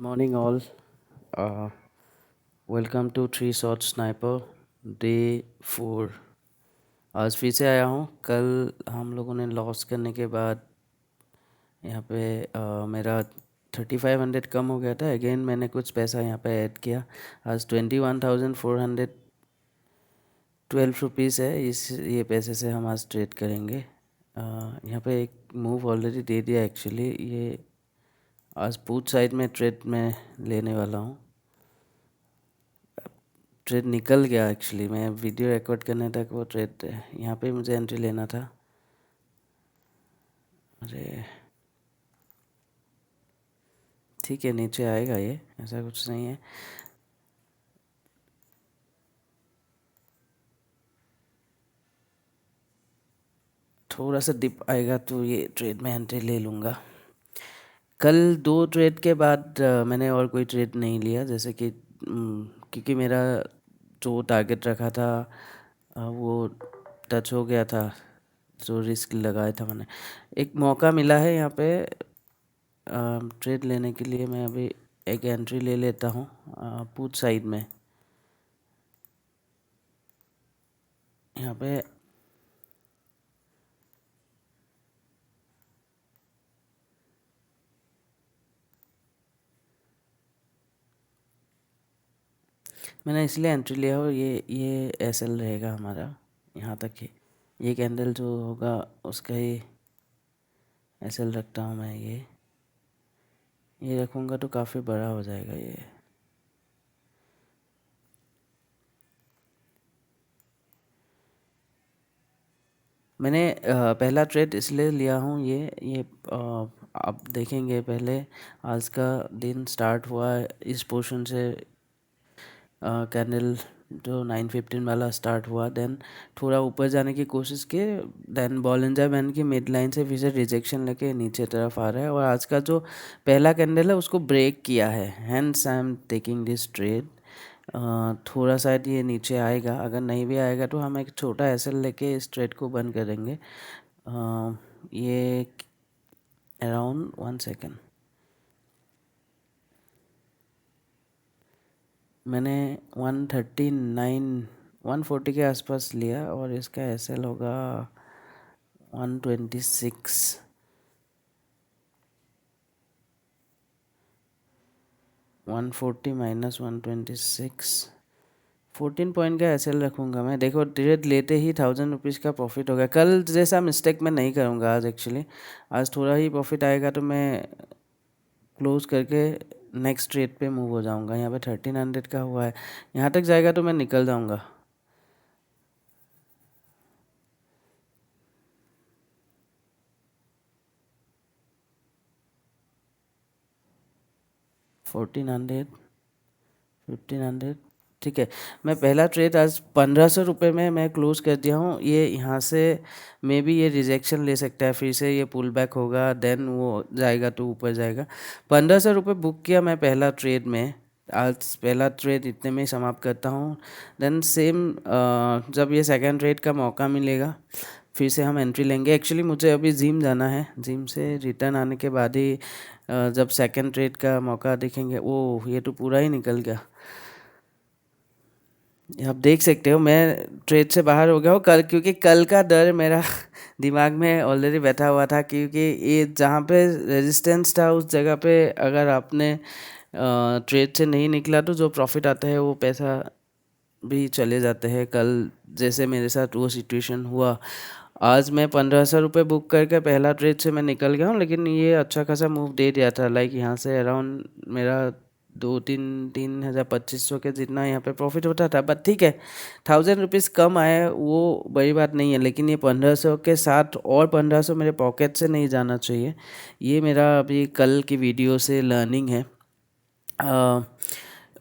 Morning all. uh, welcome to three shot sniper day 4। आज फिर से आया हूँ। कल हम लोगों ने लॉस करने के बाद यहाँ पे मेरा 3500 कम हो गया था। अगेन मैंने कुछ पैसा यहाँ पे ऐड किया। आज 21,412 रुपीज़ है। ये पैसे से हम आज ट्रेड करेंगे। यहाँ पे एक मूव ऑलरेडी दे दिया एक्चुअली। ये आज पुट साइड में ट्रेड में लेने वाला हूँ। ट्रेड निकल गया एक्चुअली। मैं वीडियो रिकॉर्ड करने तक वो ट्रेड यहाँ पे मुझे एंट्री लेना था। अरे ठीक है, नीचे आएगा ये, ऐसा कुछ नहीं है। थोड़ा सा डिप आएगा तो ये ट्रेड में एंट्री ले लूँगा। कल 2 ट्रेड के बाद मैंने और कोई ट्रेड नहीं लिया, जैसे कि क्योंकि मेरा जो टारगेट रखा था वो टच हो गया था। जो रिस्क लगाया था मैंने, एक मौका मिला है यहाँ पे ट्रेड लेने के लिए। मैं अभी एक एंट्री ले लेता हूँ पुट साइड में। यहाँ पे मैंने इसलिए एंट्री लिया हो, ये एसएल रहेगा हमारा यहाँ तक ही। ये कैंडल जो होगा उसका ही एसएल रखता हूँ मैं। ये रखूँगा तो काफ़ी बड़ा हो जाएगा ये। मैंने पहला ट्रेड इसलिए लिया हूँ। ये आप देखेंगे पहले आज का दिन स्टार्ट हुआ इस पोर्शन से। कैंडल जो 915 वाला स्टार्ट हुआ, देन थोड़ा ऊपर जाने की कोशिश की, देन बॉलिंजर बैंड की मिड लाइन से फिर से रिजेक्शन लेके नीचे तरफ आ रहा है। और आज का जो पहला कैंडल है उसको ब्रेक किया है, hence I am taking this trade. थोड़ा सा ये नीचे आएगा, अगर नहीं भी आएगा तो हम एक छोटा एसएल लेके इस ट्रेड को बंद कर देंगे। ये अराउंड 1 सेकेंड मैंने 139 140 के आसपास लिया और इसका एसएल होगा 126। 140 माइनस 126, 14 पॉइंट का एसएल रखूँगा मैं। देखो ट्रेड लेते ही 1000 रुपीज़ का प्रॉफिट होगा। कल जैसा मिस्टेक मैं नहीं करूँगा आज एक्चुअली। आज थोड़ा ही प्रॉफिट आएगा तो मैं क्लोज करके नेक्स्ट ट्रेड पे मूव हो जाऊँगा। यहाँ पे 1300 का हुआ है, यहाँ तक जाएगा तो मैं निकल जाऊँगा। फोर्टीन हंड्रेड 1500 ठीक है। मैं पहला ट्रेड आज 1500 रुपये में मैं क्लोज कर दिया हूँ। ये यहाँ से मे बी ये रिजेक्शन ले सकता है, फिर से ये पुल बैक होगा, देन वो जाएगा तो ऊपर जाएगा। 1500 रुपये बुक किया मैं पहला ट्रेड में। आज पहला ट्रेड इतने में ही समाप्त करता हूँ। देन सेम जब ये सेकंड ट्रेड का मौका मिलेगा फिर से हम एंट्री लेंगे। एक्चुअली मुझे अभी जिम जाना है, जिम से रिटर्न आने के बाद ही जब सेकंड ट्रेड का मौका देखेंगे। ओह ये तो पूरा ही निकल गया। आप देख सकते हो मैं ट्रेड से बाहर हो गया हूँ कल, क्योंकि कल का डर मेरा दिमाग में ऑलरेडी बैठा हुआ था। क्योंकि ये जहाँ पे रेजिस्टेंस था उस जगह पे अगर आपने ट्रेड से नहीं निकला तो जो प्रॉफिट आता है वो पैसा भी चले जाते हैं। कल जैसे मेरे साथ वो सिचुएशन हुआ। आज मैं 1500 रुपये बुक करके पहला ट्रेड से मैं निकल गया हूँ, लेकिन ये अच्छा खासा मूव दे दिया था। लाइक यहाँ से अराउंड मेरा 2-3 हज़ार 2500 के जितना यहाँ पे प्रॉफिट होता था। बट ठीक है, 1000 रुपीज़ कम आए वो बड़ी बात नहीं है, लेकिन ये 1500 के साथ और 1500 मेरे पॉकेट से नहीं जाना चाहिए। ये मेरा अभी कल की वीडियो से लर्निंग है।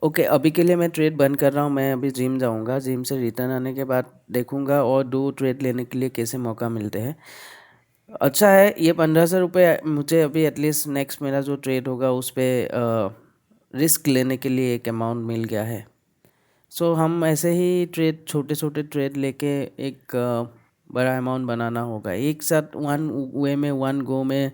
ओके अभी के लिए मैं ट्रेड बंद कर रहा हूँ। मैं अभी जिम जाऊँगा, जिम से रिटर्न आने के बाद देखूँगा और 2 ट्रेड लेने के लिए कैसे मौका मिलते हैं। अच्छा है ये 1500 रुपये मुझे अभी एटलीस्ट नेक्स्ट मेरा जो ट्रेड होगा उस पर रिस्क लेने के लिए एक अमाउंट मिल गया है। सो हम ऐसे ही ट्रेड छोटे छोटे ट्रेड लेके एक बड़ा अमाउंट बनाना होगा। एक साथ वन वे में वन गो में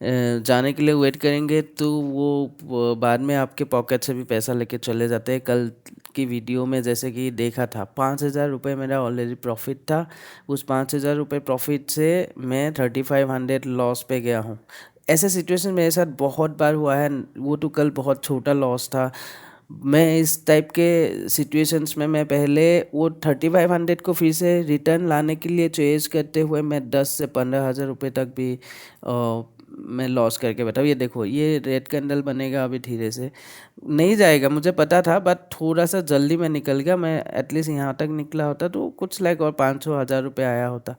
जाने के लिए वेट करेंगे तो वो बाद में आपके पॉकेट से भी पैसा लेके चले जाते हैं। कल की वीडियो में जैसे कि देखा था, 5,000 रुपये मेरा ऑलरेडी प्रॉफिट था। उस 5,000 रुपये प्रॉफिट से मैं 3,500 लॉस पे गया हूँ। ऐसे सिचुएशन मेरे साथ बहुत बार हुआ है। वो तो कल बहुत छोटा लॉस था। मैं इस टाइप के सिचुएशंस में मैं पहले वो 3,500 को फिर से रिटर्न लाने के लिए चेज करते हुए मैं 10 से 15 हज़ार रुपये तक भी मैं लॉस करके बैठा हूँ। ये देखो, ये रेड कैंडल बनेगा अभी धीरे से, नहीं जाएगा मुझे पता था, बट थोड़ा सा जल्दी मैं निकल गया। मैं एटलीस्ट यहाँ तक निकला होता तो कुछ लाइक और 500 हज़ार रुपये आया होता।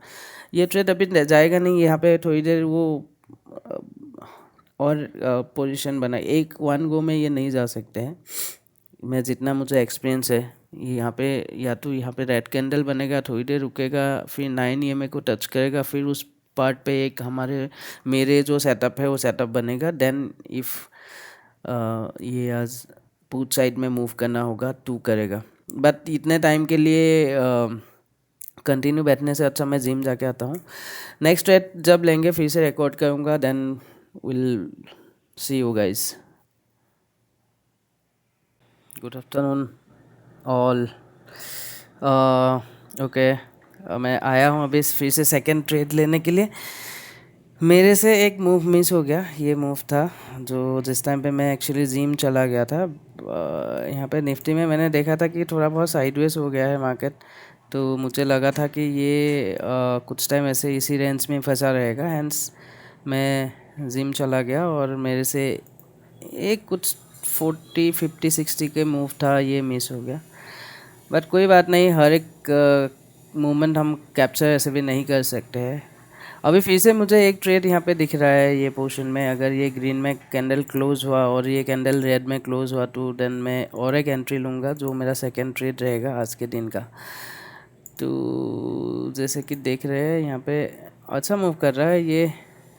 ये ट्रेड अभी जाएगा नहीं, यहाँ पे थोड़ी देर वो अ, और पोजीशन बना, एक वन गो में ये नहीं जा सकते हैं। मैं जितना मुझे एक्सपीरियंस है, यहाँ पे या तो यहाँ पे रेड कैंडल बनेगा, थोड़ी देर रुकेगा, फिर 9 EMA को टच करेगा, फिर उस पार्ट पे एक मेरे जो सेटअप है वो सेटअप बनेगा। देन इफ़ ये आज पूछ साइड में मूव करना होगा तो करेगा। बट इतने टाइम के लिए कंटिन्यू बैठने से अच्छा मैं जिम जाके आता हूँ। नेक्स्ट रेट जब लेंगे फिर से रिकॉर्ड करूँगा, then will see you guys. Good afternoon all. Okay, मैं आया हूँ अभी फिर से सेकंड ट्रेड लेने के लिए। मेरे से एक मूव मिस हो गया। ये मूव था जो जिस टाइम पे मैं एक्चुअली जिम चला गया था। यहाँ पे निफ्टी में मैंने देखा था कि थोड़ा बहुत साइडवेज हो गया है मार्केट, तो मुझे लगा था कि ये कुछ टाइम ऐसे इसी रेंज में फंसा रहेगा। हैंस मैं जिम चला गया और मेरे से एक कुछ 40, 50, 60 के मूव था, ये मिस हो गया। बट कोई बात नहीं, हर एक मूवमेंट हम कैप्चर ऐसे भी नहीं कर सकते हैं। अभी फिर से मुझे एक ट्रेड यहाँ पे दिख रहा है ये पोर्शन में। अगर ये ग्रीन में कैंडल क्लोज हुआ और ये कैंडल रेड में क्लोज हुआ तो देन मैं और एक एंट्री लूँगा, जो मेरा सेकंड ट्रेड रहेगा आज के दिन का। तो जैसे कि देख रहे हैं यहाँ पे अच्छा मूव कर रहा है ये,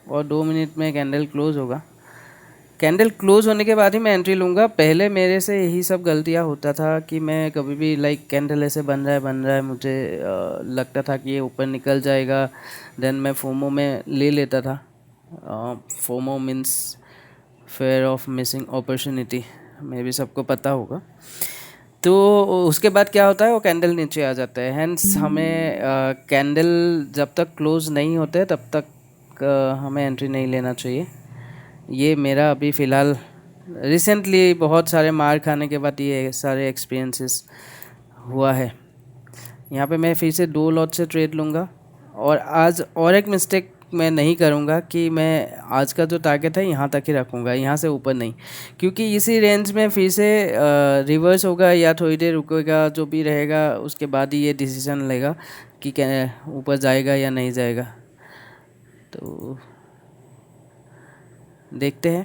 और 2 मिनट में कैंडल क्लोज होगा। कैंडल क्लोज होने के बाद ही मैं एंट्री लूँगा। पहले मेरे से यही सब गलतियाँ होता था कि मैं कभी भी लाइक कैंडल ऐसे बन रहा है, मुझे लगता था कि ये ऊपर निकल जाएगा, देन मैं फोमो में ले लेता था। FOMO means fear of missing opportunity, मे भी सबको पता होगा। तो उसके बाद क्या होता है, वो कैंडल नीचे आ जाता है। हैंस हमें कैंडल जब तक क्लोज नहीं होते तब तक हमें एंट्री नहीं लेना चाहिए। ये मेरा अभी फ़िलहाल रिसेंटली बहुत सारे मार खाने के बाद ये सारे एक्सपीरियंसेस हुआ है। यहाँ पे मैं फिर से 2 लॉट से ट्रेड लूँगा, और आज और एक मिस्टेक मैं नहीं करूँगा कि मैं आज का जो टारगेट है यहाँ तक ही रखूँगा, यहाँ से ऊपर नहीं, क्योंकि इसी रेंज में फिर से रिवर्स होगा या थोड़ी देर रुकेगा, जो भी रहेगा उसके बाद ही ये डिसीजन लेगा कि क्या ऊपर जाएगा या नहीं जाएगा। तो देखते हैं।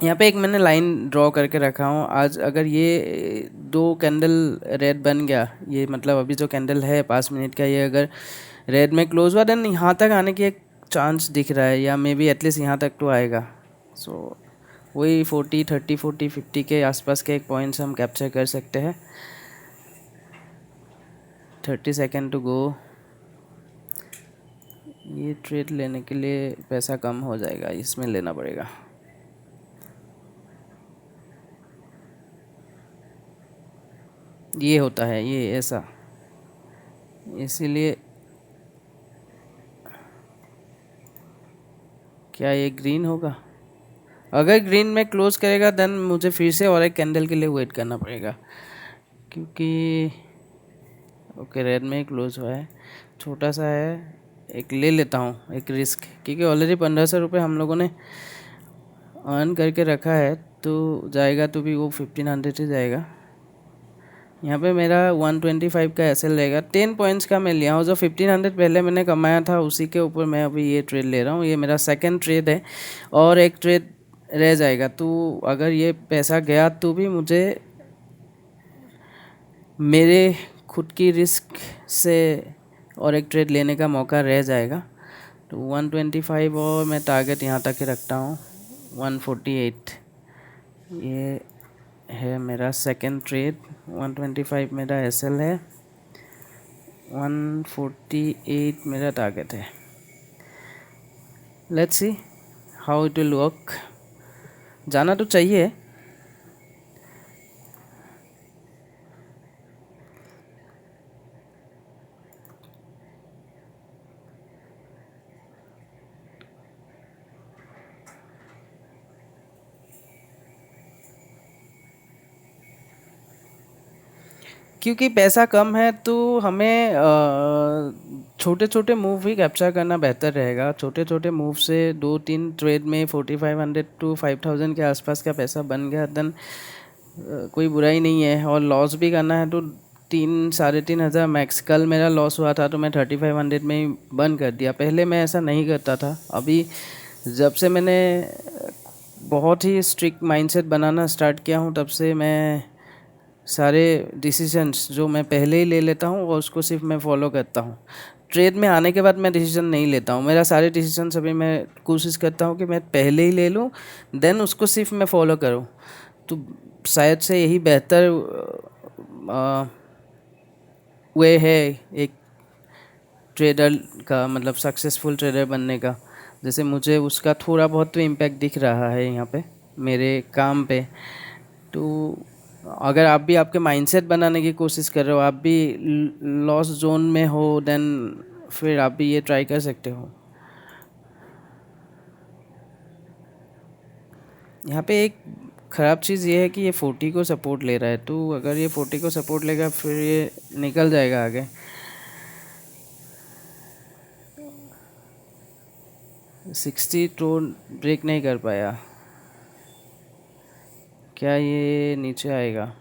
यहाँ पे एक मैंने लाइन ड्रॉ करके रखा हूँ। आज अगर ये 2 कैंडल रेड बन गया, ये मतलब अभी जो कैंडल है 5 मिनट का, ये अगर रेड में क्लोज हुआ देन यहाँ तक आने की एक चांस दिख रहा है, या मे बी एटलीस्ट यहाँ तक तो आएगा। सो वही 40, 30, 40, 50 के आसपास के एक पॉइंट्स हम कैप्चर कर सकते हैं। 30 सेकेंड टू गो। ये ट्रेड लेने के लिए पैसा कम हो जाएगा, इसमें लेना पड़ेगा। ये होता है ये ऐसा, इसीलिए। क्या ये ग्रीन होगा? अगर ग्रीन में क्लोज करेगा देन मुझे फिर से और एक कैंडल के लिए वेट करना पड़ेगा, क्योंकि ओके रेड में ही क्लोज हुआ है, छोटा सा है। एक ले लेता हूँ एक रिस्क, क्योंकि ऑलरेडी 1,500 रुपये हम लोगों ने अर्न करके रखा है, तो जाएगा तो भी वो 1,500 ही जाएगा। यहाँ पे मेरा 125 का एसएल रहेगा। 10 पॉइंट्स का मैं लिया हूँ, जो 1,500 पहले मैंने कमाया था उसी के ऊपर मैं अभी ये ट्रेड ले रहा हूँ। ये मेरा सेकंड ट्रेड है और एक ट्रेड रह जाएगा। तो अगर ये पैसा गया तो भी मुझे मेरे खुद की रिस्क से और एक ट्रेड लेने का मौका रह जाएगा। तो 125 और मैं टारगेट यहाँ तक ही रखता हूँ 148। ये है मेरा सेकंड ट्रेड। 125 मेरा एसएल है, 148 मेरा टारगेट है। Let's see how it will work. जाना तो चाहिए। क्योंकि पैसा कम है तो हमें छोटे छोटे मूव ही कैप्चर करना बेहतर रहेगा। छोटे छोटे मूव से 2-3 ट्रेड में 4500 टू 5000 के आसपास का पैसा बन गया, देन कोई बुराई नहीं है। और लॉस भी करना है तो 3-3.5 हज़ार मैक्स। कल मेरा लॉस हुआ था तो मैं 3500 में ही बंद कर दिया। पहले मैं ऐसा नहीं करता था। अभी जब से मैंने बहुत ही स्ट्रिक्ट माइंडसेट बनाना स्टार्ट किया हूँ, तब से मैं सारे डिसीजंस जो मैं पहले ही ले लेता हूँ और उसको सिर्फ मैं फॉलो करता हूँ। ट्रेड में आने के बाद मैं डिसीजन नहीं लेता हूँ। मेरा सारे डिसीजन अभी मैं कोशिश करता हूँ कि मैं पहले ही ले लूँ, देन उसको सिर्फ मैं फॉलो करूँ। तो शायद से यही बेहतर वे है एक ट्रेडर का, मतलब सक्सेसफुल ट्रेडर बनने का। जैसे मुझे उसका थोड़ा बहुत तो इम्पैक्ट दिख रहा है यहाँ पे मेरे काम पे। तो अगर आप भी आपके माइंडसेट बनाने की कोशिश कर रहे हो, आप भी लॉस जोन में हो, देन फिर आप भी ये ट्राई कर सकते हो। यहाँ पे एक ख़राब चीज़ ये है कि ये 40 को सपोर्ट ले रहा है। तो अगर ये 40 को सपोर्ट लेगा फिर ये निकल जाएगा आगे। 60 तो ब्रेक नहीं कर पाया। क्या ये नीचे आएगा?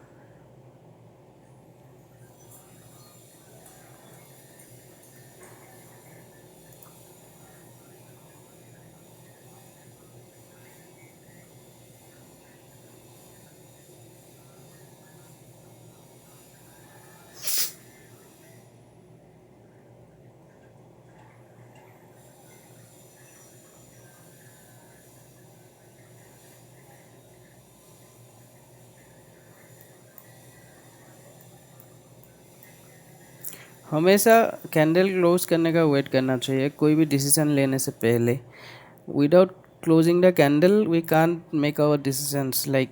हमेशा कैंडल क्लोज करने का वेट करना चाहिए कोई भी डिसीजन लेने से पहले। Without closing the candle we can't make our decisions, like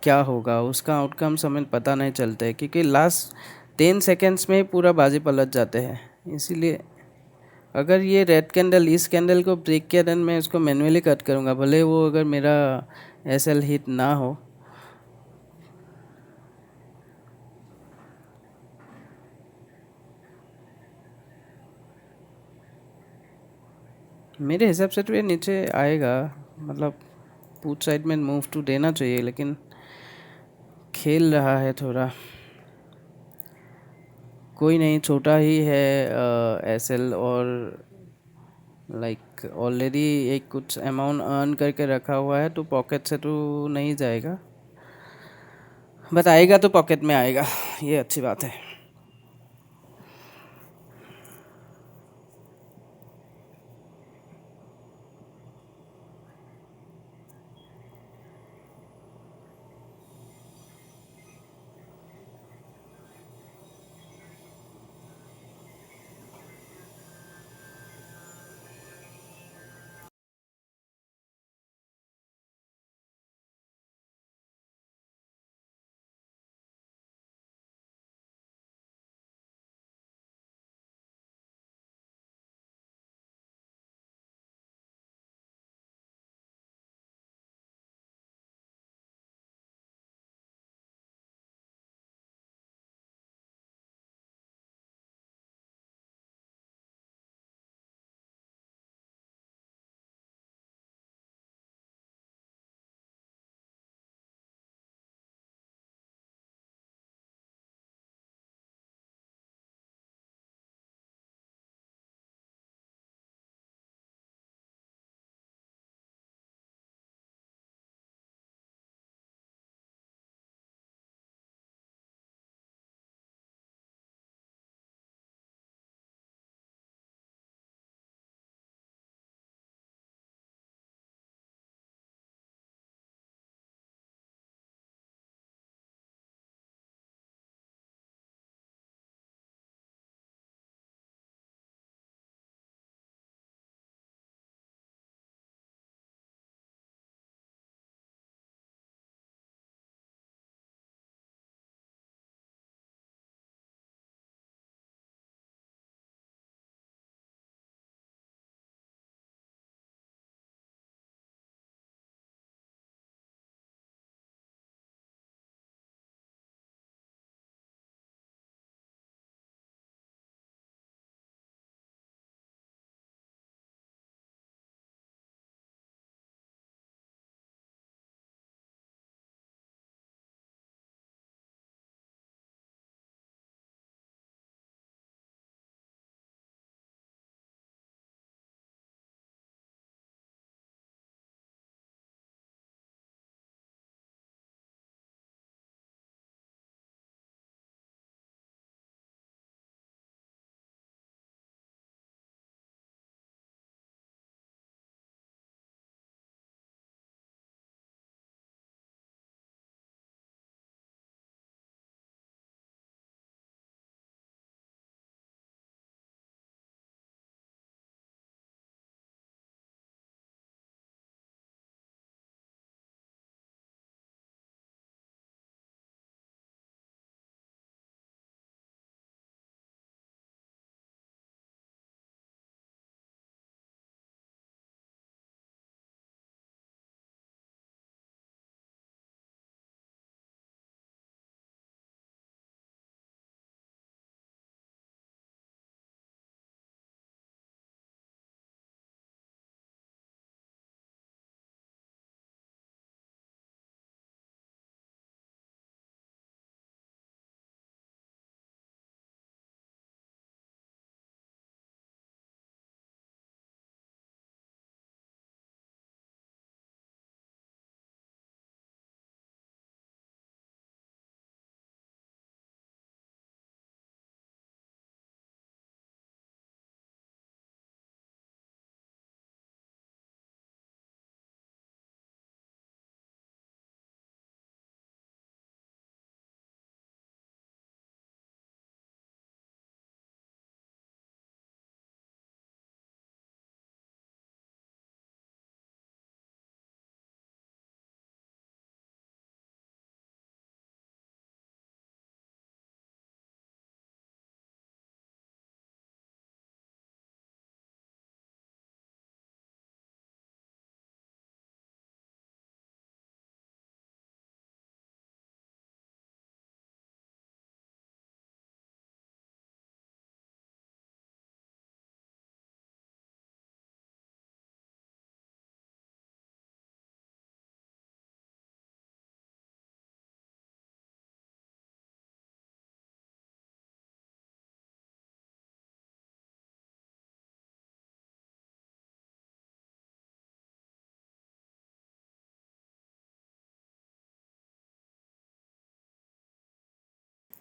क्या होगा उसका आउटकम्स हमें पता नहीं चलते, क्योंकि लास्ट 10 सेकेंड्स में ही पूरा बाजी पलट जाते हैं। इसीलिए अगर ये रेड कैंडल इस कैंडल को ब्रेक किया, देन मैं इसको मैन्युअली कट करूँगा, भले वो अगर मेरा एसएल हिट ना हो। मेरे हिसाब से तो ये नीचे आएगा, मतलब पूछ साइड में मूव टू देना चाहिए, लेकिन खेल रहा है थोड़ा। कोई नहीं, छोटा ही है एसएल, और लाइक ऑलरेडी एक कुछ अमाउंट अर्न करके रखा हुआ है, तो पॉकेट से तो नहीं जाएगा, बट आएगा तो पॉकेट में आएगा, ये अच्छी बात है।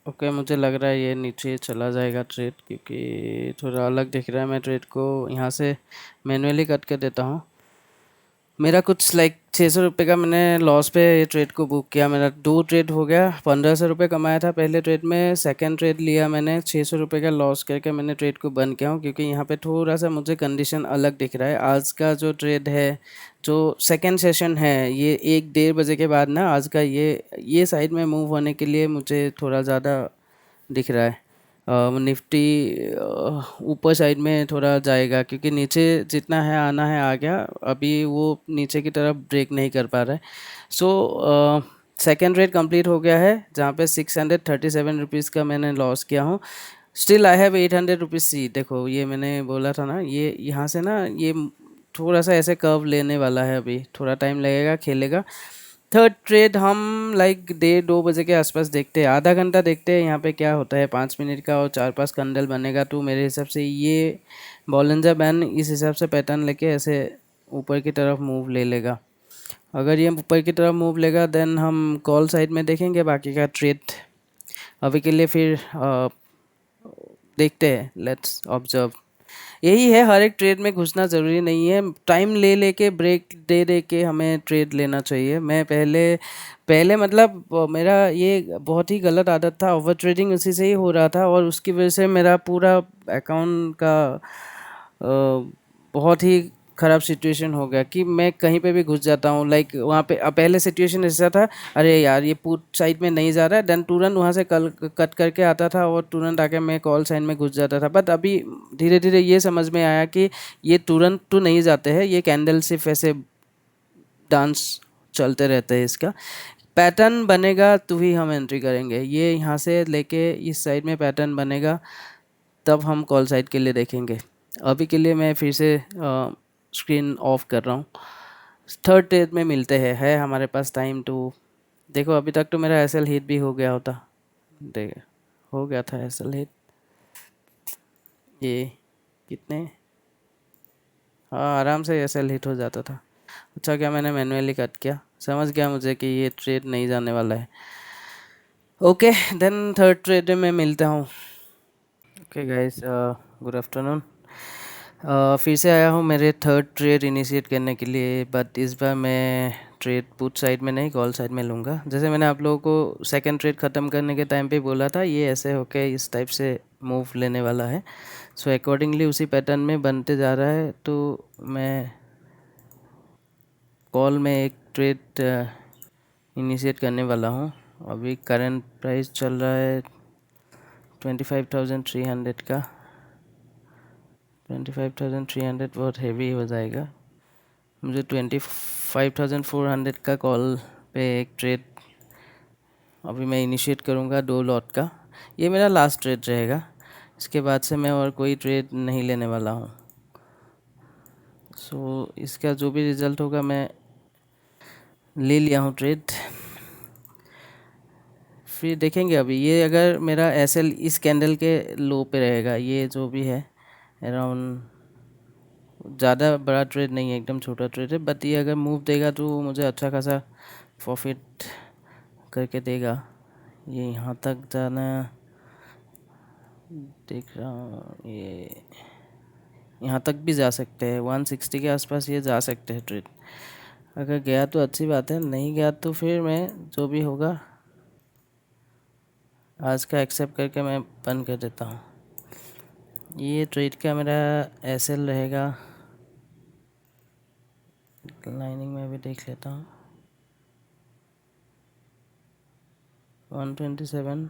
ओके, मुझे लग रहा है ये नीचे चला जाएगा ट्रेड, क्योंकि थोड़ा अलग दिख रहा है। मैं ट्रेड को यहाँ से मैनुअली कट कर देता हूँ। मेरा कुछ लाइक 600 रुपये का मैंने लॉस पे ये ट्रेड को बुक किया। मेरा 2 ट्रेड हो गया, 1500 रुपये कमाया था पहले ट्रेड में। सेकंड ट्रेड लिया मैंने 600 रुपये का लॉस करके, मैंने ट्रेड को बंद किया हूँ, क्योंकि यहाँ पे थोड़ा सा मुझे कंडीशन अलग दिख रहा है। आज का जो ट्रेड है, जो सेकंड सेशन है, ये 1 1:30 बजे के बाद ना, आज का ये साइड में मूव होने के लिए मुझे थोड़ा ज़्यादा दिख रहा है। निफ्टी ऊपर साइड में थोड़ा जाएगा, क्योंकि नीचे जितना है आना है आ गया। अभी वो नीचे की तरफ ब्रेक नहीं कर पा रहा है। सो सेकेंड रेट कंप्लीट हो गया है, जहाँ पे 637 रुपीज़ का मैंने लॉस किया हूँ। स्टिल आई हैव 800 रुपीज़ सी। देखो, ये मैंने बोला था ना, ये यहाँ से ना, ये थोड़ा सा ऐसे कर्व लेने वाला है। अभी थोड़ा टाइम लगेगा, खेलेगा। थर्ड ट्रेड हम लाइक 1:30 2 बजे के आसपास देखते हैं, आधा घंटा देखते हैं यहाँ पे क्या होता है। 5 मिनट का और 4 5 कैंडल बनेगा, तो मेरे हिसाब से ये बॉलिंजर बैंड इस हिसाब से पैटर्न लेके ऐसे ऊपर की तरफ मूव ले लेगा। अगर ये ऊपर की तरफ मूव लेगा, देन हम कॉल साइड में देखेंगे बाकी का ट्रेड। अभी के लिए फिर देखते हैं, लेट्स ऑब्जर्व। यही है, हर एक ट्रेड में घुसना ज़रूरी नहीं है। टाइम ले लेके, ब्रेक दे दे के हमें ट्रेड लेना चाहिए। मैं पहले पहले मतलब मेरा ये बहुत ही गलत आदत था, ओवर ट्रेडिंग उसी से ही हो रहा था, और उसकी वजह से मेरा पूरा अकाउंट का बहुत ही ख़राब सिचुएशन हो गया कि मैं कहीं पे भी घुस जाता हूँ। लाइक वहाँ पे पहले सिचुएशन ऐसा था, अरे यार ये पुट साइड में नहीं जा रहा है, देन तुरंत वहाँ से कल कट करके आता था और तुरंत आके मैं कॉल साइड में घुस जाता था। बट अभी धीरे धीरे ये समझ में आया कि ये तुरंत तो नहीं जाते हैं, ये कैंडल सिर्फ ऐसे डांस चलते रहते हैं। इसका पैटर्न बनेगा तो ही हम एंट्री करेंगे। ये यहाँ से लेके इस साइड में पैटर्न बनेगा, तब हम कॉल साइड के लिए देखेंगे। अभी के लिए मैं फिर से स्क्रीन ऑफ कर रहा हूँ। थर्ड ट्रेड में मिलते हैं, है हमारे पास टाइम टू। देखो, अभी तक तो मेरा एसएल हिट भी हो गया होता। देख, हो गया था एसएल हिट। ये कितने, हाँ, आराम से एसएल हिट हो जाता था। अच्छा, क्या मैंने मैनुअली कट किया, समझ गया मुझे कि ये ट्रेड नहीं जाने वाला है। ओके, देन थर्ड ट्रेड में मिलता हूँ। Okay guys, good afternoon. फिर से आया हूँ मेरे थर्ड ट्रेड इनिशिएट करने के लिए, बट इस बार मैं ट्रेड पुट साइड में नहीं, कॉल साइड में लूँगा। जैसे मैंने आप लोगों को सेकंड ट्रेड ख़त्म करने के टाइम पे बोला था, ये ऐसे होके इस टाइप से मूव लेने वाला है। सो अकॉर्डिंगली उसी पैटर्न में बनते जा रहा है। तो मैं कॉल में एक ट्रेड इनिशिएट करने वाला हूँ। अभी करंट प्राइस चल रहा है 25,300 का। 25,300 बहुत हेवी हो जाएगा। मुझे 25,400 का कॉल पे एक ट्रेड अभी मैं इनिशिएट करूँगा, 2 लॉट का। ये मेरा लास्ट ट्रेड रहेगा, इसके बाद से मैं और कोई ट्रेड नहीं लेने वाला हूँ। सो इसका जो भी रिज़ल्ट होगा, मैं ले लिया हूँ ट्रेड। फिर देखेंगे। अभी ये अगर मेरा एसएल इस कैंडल के लो पे रहेगा, ये जो भी है अराउंड, ज़्यादा बड़ा ट्रेड नहीं है, एकदम छोटा ट्रेड है, बट ये अगर मूव देगा तो मुझे अच्छा खासा प्रॉफिट करके देगा। ये यहाँ तक जाना देख रहा हूँ, ये यहाँ तक भी जा सकते हैं, 160 के आसपास ये जा सकते हैं ट्रेड। अगर गया तो अच्छी बात है, नहीं गया तो फिर मैं जो भी होगा आज का एक्सेप्ट करके मैं बंद कर देता हूँ। ये ट्रेड का मेरा एसएल रहेगा, लाइनिंग में भी देख लेता हूँ, 127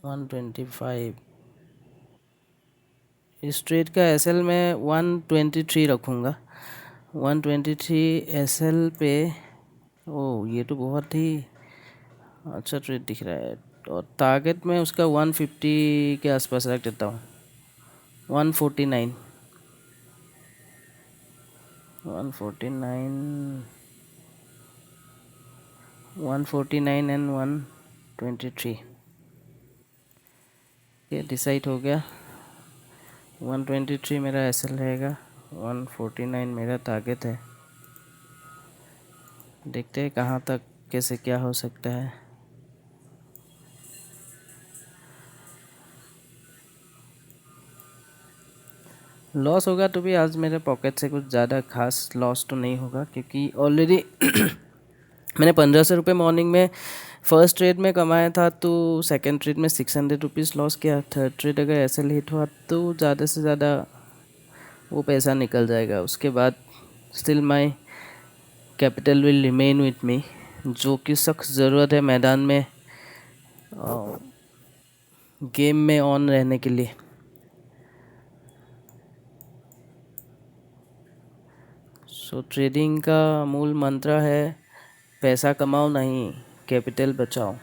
125। इस ट्रेड का एसएल में 123 रखूँगा। 123 एसएल पे। ओ, ये तो बहुत ही अच्छा ट्रेड दिख रहा है, और टारगेट में उसका 150 के आसपास रख देता हूँ। 149 149 149 एंड 123 ये डिसाइड हो गया। 123 मेरा एसएल रहेगा, 149 मेरा टारगेट है। देखते हैं कहाँ तक कैसे क्या हो सकता है। लॉस होगा तो भी आज मेरे पॉकेट से कुछ ज़्यादा खास लॉस तो नहीं होगा, क्योंकि ऑलरेडी मैंने 1500 रुपये मॉर्निंग में फर्स्ट ट्रेड में कमाया था, तो सेकंड ट्रेड में 600 रुपीज़ लॉस किया। थर्ड ट्रेड अगर ऐसे लेट हुआ तो ज़्यादा से ज़्यादा वो पैसा निकल जाएगा। उसके बाद still my capital will remain with me, जो कि सख्त ज़रूरत है मैदान में गेम में ऑन रहने के लिए। सो ट्रेडिंग का मूल मंत्र है पैसा कमाओ नहीं, कैपिटल बचाओ।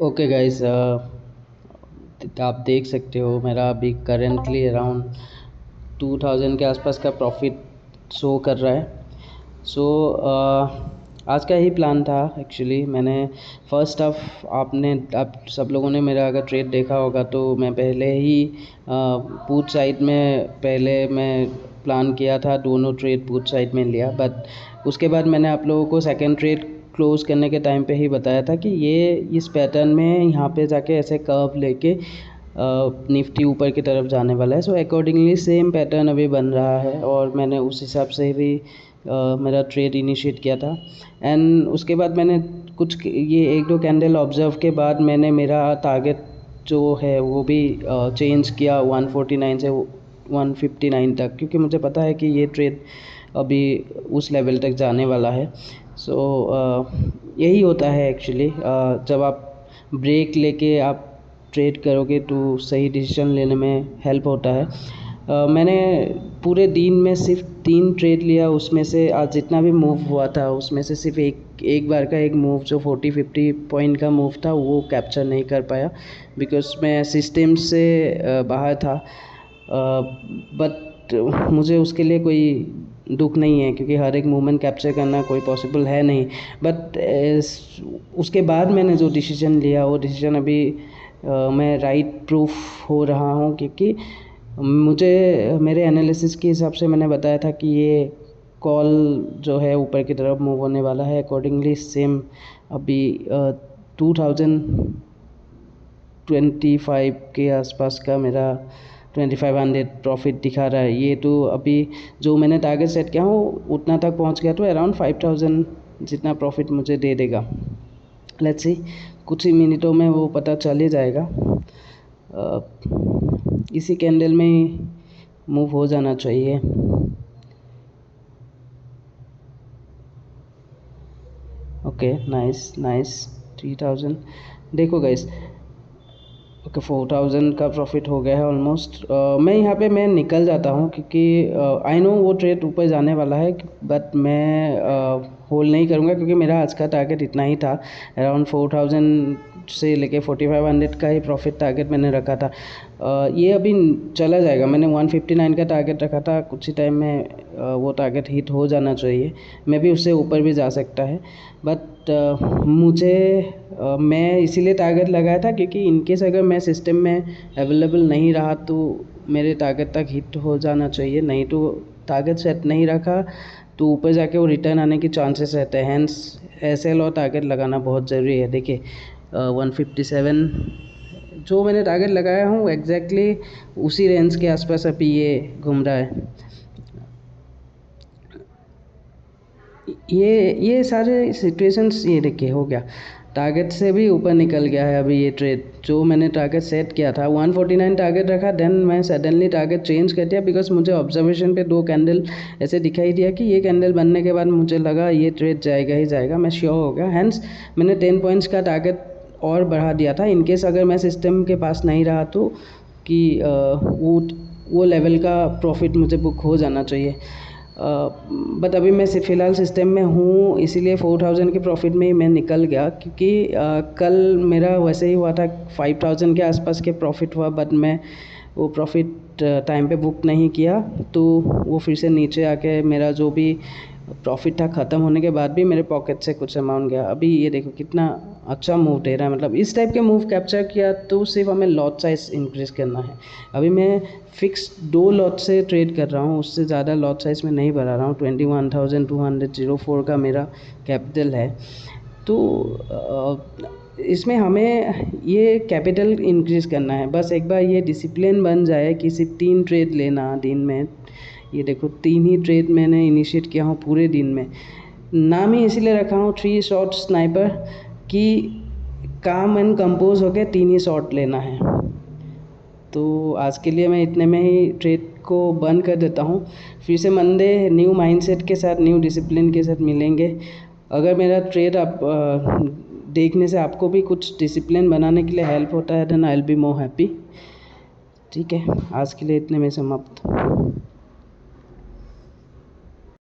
ओके गाइस, आप देख सकते हो मेरा अभी करेंटली अराउंड 2000 के आसपास का प्रॉफिट शो कर रहा है। सो आज का ही प्लान था एक्चुअली। मैंने फर्स्ट ऑफ आप सब लोगों ने मेरा अगर ट्रेड देखा होगा तो मैं पहले ही पुट साइड में पहले मैं प्लान किया था, दोनों ट्रेड पुट साइड में लिया। बट उसके बाद मैंने आप लोगों को सेकंड ट्रेड क्लोज़ करने के टाइम पे ही बताया था कि ये इस पैटर्न में यहाँ पे जाके ऐसे कर्व लेके निफ्टी ऊपर की तरफ जाने वाला है। सो अकॉर्डिंगली सेम पैटर्न अभी बन रहा है और मैंने उस हिसाब से भी मेरा ट्रेड इनिशिएट किया था। एंड उसके बाद मैंने कुछ ये एक दो कैंडल ऑब्जर्व के बाद मैंने मेरा टारगेट जो है वो भी चेंज किया 149 से 159 तक, क्योंकि मुझे पता है कि ये ट्रेड अभी उस लेवल तक जाने वाला है। सो यही होता है एक्चुअली, जब आप ब्रेक लेके आप ट्रेड करोगे तो सही डिसीजन लेने में हेल्प होता है। मैंने पूरे दिन में सिर्फ 3 ट्रेड लिया, उसमें से आज जितना भी मूव हुआ था उसमें से सिर्फ एक बार का एक मूव जो 40-50 पॉइंट का मूव था वो कैप्चर नहीं कर पाया, बिकॉज मैं सिस्टम से बाहर था। बट मुझे उसके लिए कोई दुख नहीं है, क्योंकि हर एक मूवमेंट कैप्चर करना कोई पॉसिबल है नहीं। बट उसके बाद मैंने जो डिसीजन लिया वो डिसीजन अभी मैं राइट प्रूफ हो रहा हूँ, क्योंकि मुझे मेरे एनालिसिस के हिसाब से मैंने बताया था कि ये कॉल जो है ऊपर की तरफ मूव होने वाला है। अकॉर्डिंगली सेम अभी 2025 के आसपास का मेरा 2500 प्रॉफिट दिखा रहा है। ये तो अभी जो मैंने टारगेट सेट किया हूँ उतना तक पहुँच गया तो अराउंड 5000 जितना प्रॉफिट मुझे दे देगा। लेट्स सी, कुछ ही मिनटों में वो पता चल ही जाएगा। इसी कैंडल में ही मूव हो जाना चाहिए। Okay, nice 3000। देखो गाइस, ओके 4000 का प्रॉफिट हो गया है ऑलमोस्ट। मैं यहाँ पे मैं निकल जाता हूँ, क्योंकि आई नो वो ट्रेड ऊपर जाने वाला है, बट मैं होल्ड नहीं करूँगा, क्योंकि मेरा आज का टारगेट इतना ही था। अराउंड 4000 से लेके 4500 का ही प्रॉफिट टारगेट मैंने रखा था। ये अभी चला जाएगा। मैंने 159 का टारगेट रखा था, कुछ ही टाइम में वो टारगेट हिट हो जाना चाहिए। मैं भी उससे ऊपर भी जा सकता है, बट मैं इसीलिए टारगेट लगाया था क्योंकि इनकेस अगर मैं सिस्टम में अवेलेबल नहीं रहा तो मेरे टारगेट तक हिट हो जाना चाहिए। नहीं तो टारगेट सेट नहीं रखा तो ऊपर जाके वो रिटर्न आने की चांसेस रहते हैं। हैंस एसएल और टारगेट लगाना बहुत ज़रूरी है। देखिए 157 जो मैंने टारगेट लगाया हूँ एग्जैक्टली उसी रेंज के आसपास अभी ये घूम रहा है। ये सारे सिचुएशंस, ये देखिए हो गया, टारगेट से भी ऊपर निकल गया है अभी ये ट्रेड। जो मैंने टारगेट सेट किया था 149 टारगेट रखा, देन मैं सडनली टारगेट चेंज कर दिया, बिकॉज मुझे ऑब्जर्वेशन पे 2 कैंडल ऐसे दिखाई दिया कि ये कैंडल बनने के बाद मुझे लगा ये ट्रेड जाएगा ही जाएगा, मैं श्योर हो गया। हैंस मैंने 10 पॉइंट्स का टारगेट और बढ़ा दिया था, इनकेस अगर मैं सिस्टम के पास नहीं रहा तो कि वो लेवल का प्रॉफिट मुझे बुक हो जाना चाहिए। बट अभी मैं फ़िलहाल सिस्टम में हूँ, इसीलिए 4000 के प्रॉफिट में ही मैं निकल गया, क्योंकि कल मेरा वैसे ही हुआ था 5000 के आसपास के प्रॉफिट हुआ, बट मैं वो प्रॉफिट टाइम पे बुक नहीं किया, तो वो फिर से नीचे आके मेरा जो भी प्रॉफिट था ख़त्म होने के बाद भी मेरे पॉकेट से कुछ अमाउंट गया। अभी ये देखो कितना अच्छा मूव दे रहा है। मतलब इस टाइप के मूव कैप्चर किया तो सिर्फ हमें लॉट साइज इंक्रीज़ करना है। अभी मैं फिक्स 2 लॉट से ट्रेड कर रहा हूँ, उससे ज़्यादा लॉट साइज में नहीं बढ़ा रहा हूँ। 21,204 का मेरा कैपिटल है, तो इसमें हमें ये कैपिटल इंक्रीज़ करना है। बस एक बार ये डिसिप्लिन बन जाए कि सिर्फ 3 ट्रेड लेना दिन में। ये देखो 3 ही ट्रेड मैंने इनिशिएट किया हूँ पूरे दिन में। नाम ही इसीलिए रखा हूँ 3 शॉट स्नाइपर, कि काम एंड कंपोज होके 3 ही शॉट लेना है। तो आज के लिए मैं इतने में ही ट्रेड को बंद कर देता हूँ। फिर से मंडे न्यू माइंडसेट के साथ, न्यू डिसिप्लिन के साथ मिलेंगे। अगर मेरा ट्रेड आप देखने से आपको भी कुछ डिसिप्लिन बनाने के लिए हेल्प होता है, then I will be more happy. ठीक है, आज के लिए इतने में समाप्त।